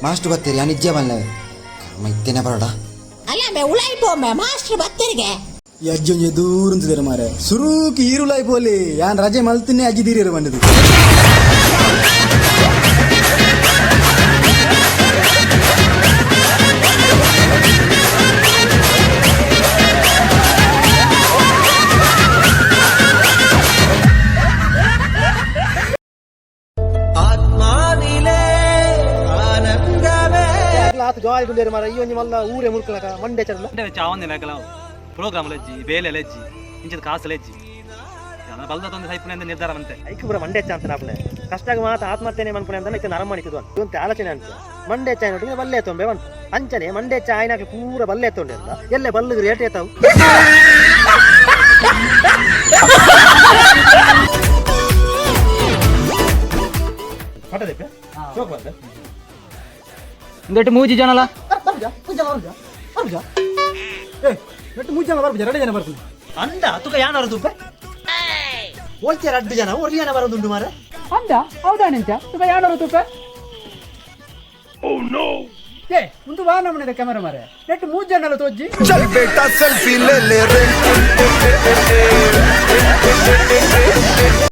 master ಬತ್ತೀರಿ ನಿಜ ಬಲ್ಲ ಇತ್ತೇನೆ ಬರೋಡ ಅಲ್ಲ ಮೇ ಉಳಾಯಿ ಪೋಮೆ ಮಾಸ್ಟರ್ ಬತ್ತರಿಗೆ ಅಜ್ಜೊಂಜೆ ದೂರ ಅಂತಿದ್ದಾರೆ ಮಾರೆ ಸುರುಕಿ ಈರುಳಾಯಿ ಪೋಲಿ ಯಾನ್ ರಜೆ ಮಲ್ತಿನೇ ಅಜ್ಜಿದೀರಿ ಬಂದದು ಜಾಯ್ ಗುಂಡೇರು ಮಾರ ಈ ಒಂಜಿ ಮಲ್ಲ ಊರೇ ಮುರ್ಕಲಕ ಮಂಡೆ ಚರಲ ಮಂಡೆ ಚಾವಂದೆ ನಾಕಲ ಪ್ರೋಗ್ರಾಮ್ ಲೆಜ್ಜಿ ಬೇಲೆ ಲೆಜ್ಜಿ ಇಂಚಿದ ಕಾಸು ಲೆಜ್ಜಿ ಬಲ್ದ ತೊಂದು ಸೈಪುನೆ ಅಂತ ನಿರ್ಧಾರ ಬಂತೆ ಐಕ್ ಪುರ ಮಂಡೆ ಚ ಅಂತ ನಾಪನೆ ಕಷ್ಟಾಗ ಮಾತ ಆತ್ಮಹತ್ಯೆನೆ ಮನ್ಪುನೆ ಅಂತ ಇಕ್ಕ ನರಮ ಮಾಡಿಕದು ಅಂತ ಇವಂತ ಆಲೋಚನೆ ಅಂತ ಮಂಡೆ ಚಾಯ್ ನೋಡಿ ಬಲ್ಲೆ ತೊಂಬೆ ಬಂತು ಅಂಚನೆ ಮಂಡೆ ಚಾಯ್ ನಾಕ ಪೂರ ಬಲ್ಲೆ ತೊಂಡೆ ಅಂತ ಎಲ್ಲೇ ಬಲ್ಲಿಗೆ ರೇಟ್ ಏತಾವು ಇಂದಟ್ಟು ಮೂಜಿ ಜನಲ್ಲ ಅಂದ ತುಕ ಯಾರು ತುಪ್ಪ ಹೋಲ್ಚೇರ 2 ಜನ ಒರಿ ಜನ ಬರೋದುಂಟು ಮಾರ ಅಂದ ಹೌದಾ ನಿಂತ ತುಕ ಯಾರು ತುಪ್ಪ ಏ ಒಂದು ವಾರ ನಮ್ಮನೆ ಕ್ಯಾಮೆರಾ ಮಾರೆ ನೆಟ್ 3 ಜನ ಅಲ್ಲ ತೋಜ್ಜಿ ಚಲ್ ಬೇಟಾ ಸೆಲ್ಫಿ ಲೇ ಲೇ